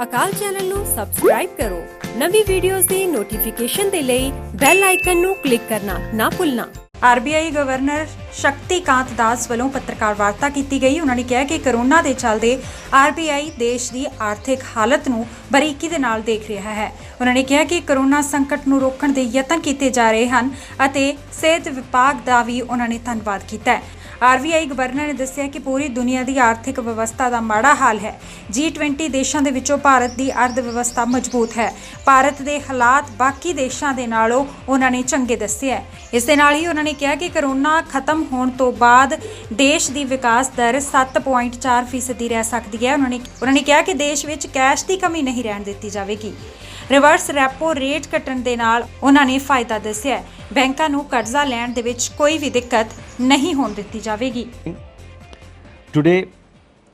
ਅਕਾਲ channel ਨੂੰ subscribe ਕਰੋ। ਨਵੀਂ ਵੀਡੀਓਜ਼ ਦੀ ਨੋਟੀਫਿਕੇਸ਼ਨ ਦੇ ਲਈ ਬੈਲ ਆਈਕਨ ਨੂੰ ਕਲਿੱਕ ਕਰਨਾ ਨਾ ਭੁੱਲਣਾ। आरबीआई गवर्नर शक्तिकांत दास ਵੱਲੋਂ पत्रकार वार्ता की गई। उन्होंने कहा कि कोरोना के चलते आरबीआई देश की आर्थिक हालत ਨੂੰ ਬਰੀਕੀ ਦੇ ਨਾਲ देख रहा है। उन्होंने कहा कि कोरोना संकट ਨੂੰ रोकਣ ਦੇ ਯਤਨ ਕੀਤੇ ਜਾ ਰਹੇ ਹਨ ਅਤੇ ਸਿਹਤ ਵਿਭਾਗ ਦਾ ਵੀ ਉਹਨਾਂ ਨੇ ਧੰਨਵਾਦ ਕੀਤਾ ਹੈ। आरबीआई गवर्नर ने दस्सिया कि पूरी दुनिया की आर्थिक व्यवस्था का माड़ा हाल है। G20 देशों के विचों भारत की अर्थ व्यवस्था मजबूत है। भारत के हालात बाकी देशों के नालों उन्होंने चंगे दस्से है। इस दे नाल ही उन्होंने कहा कि कोरोना खत्म होने तो बाद देश की विकास दर 7.4% रह सकती है। उन्होंने कहा कि देश में कैश की कमी नहीं रहने दी जाएगी। रिवर्स रैपो रेट घटण दे नाल उन्होंने फायदा दस्सिया है। बैंकां नूं कर्जा लैण दे विच कोई भी दिक्कत नहीं होण दित्ती जावेगी। Today,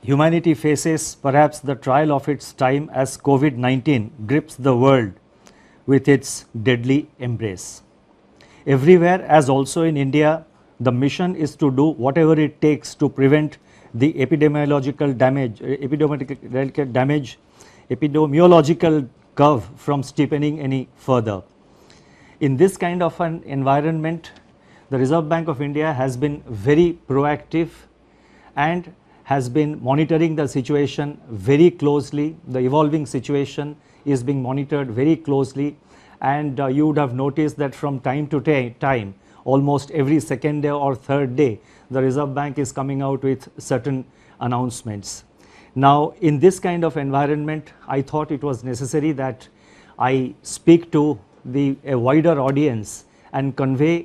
humanity faces perhaps the trial of its time as COVID-19 grips the world with its deadly embrace. Everywhere, as also in India, the mission is to do whatever it takes to prevent the epidemiological curve from steepening any further. In this kind of an environment, the Reserve Bank of India has been very proactive and has been monitoring the situation very closely. The evolving situation is being monitored very closely, and you would have noticed that from time to time, almost every second day or third day, the Reserve Bank is coming out with certain announcements. Now, in this kind of environment, I thought it was necessary that I speak to a wider audience and convey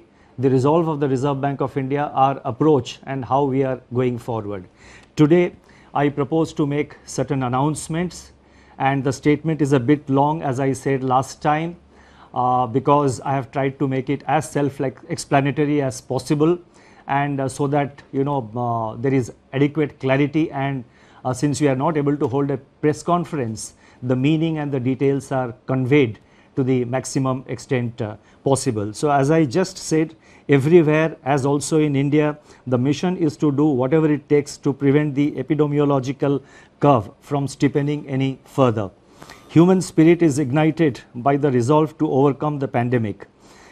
the resolve of the Reserve Bank of India, our approach and how we are going forward. Today, I propose to make certain announcements, and the statement is a bit long, as I said last time, because I have tried to make it as self-explanatory as possible, and so that there is adequate clarity, and since we are not able to hold a press conference, the meaning and the details are conveyed to the maximum extent possible. So as I just said, everywhere, as also in India, the mission is to do whatever it takes to prevent the epidemiological curve from steepening any further. Human spirit is ignited by the resolve to overcome the pandemic.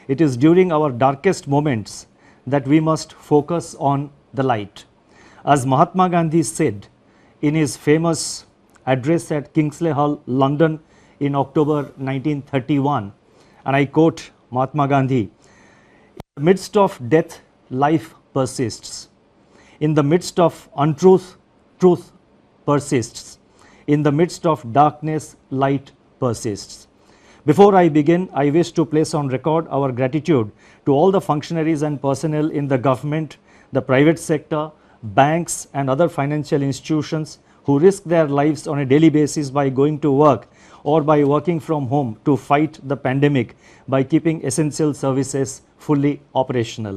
It is during our darkest moments that we must focus on the light. As Mahatma Gandhi said in his famous address at Kingsley Hall, London, in October 1931, and I quote Mahatma Gandhi, "In the midst of death, life persists. In the midst of untruth, truth persists. In the midst of darkness, light persists." Before I begin, I wish to place on record our gratitude to all the functionaries and personnel in the government, the private sector, banks and other financial institutions who risk their lives on a daily basis by going to work or by working from home to fight the pandemic by keeping essential services fully operational.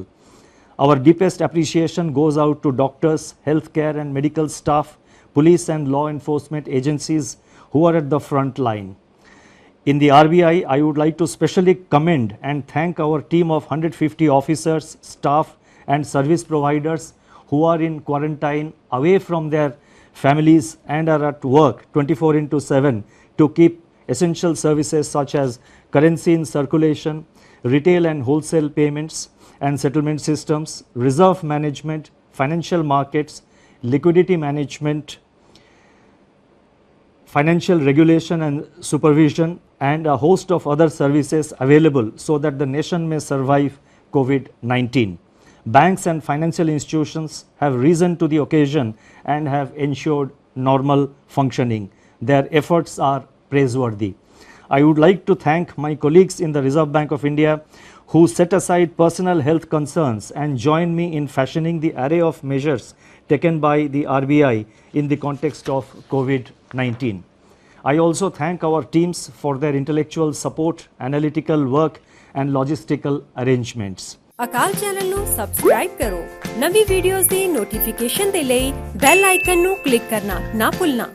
Our deepest appreciation goes out to doctors, healthcare and medical staff, police and law enforcement agencies who are at the front line. In the RBI, I would like to specially commend and thank our team of 150 officers, staff and service providers who are in quarantine away from their families and are at work 24/7 to keep essential services such as currency in circulation, retail and wholesale payments and settlement systems, reserve management, financial markets, liquidity management, financial regulation and supervision, and a host of other services available so that the nation may survive COVID-19. Banks and financial institutions have risen to the occasion and have ensured normal functioning. Their efforts are praiseworthy. I would like to thank my colleagues in the Reserve Bank of India who set aside personal health concerns and join me in fashioning the array of measures taken by the RBI in the context of COVID-19. I also thank our teams for their intellectual support, analytical work and logistical arrangements. Akal channel ਨੂੰ subscribe ਕਰੋ। ਨਵੀਂ videos ਦੀ notification ਦੇ ਲਈ bell icon ਨੂੰ click ਕਰਨਾ ਨਾ ਭੁੱਲਣਾ।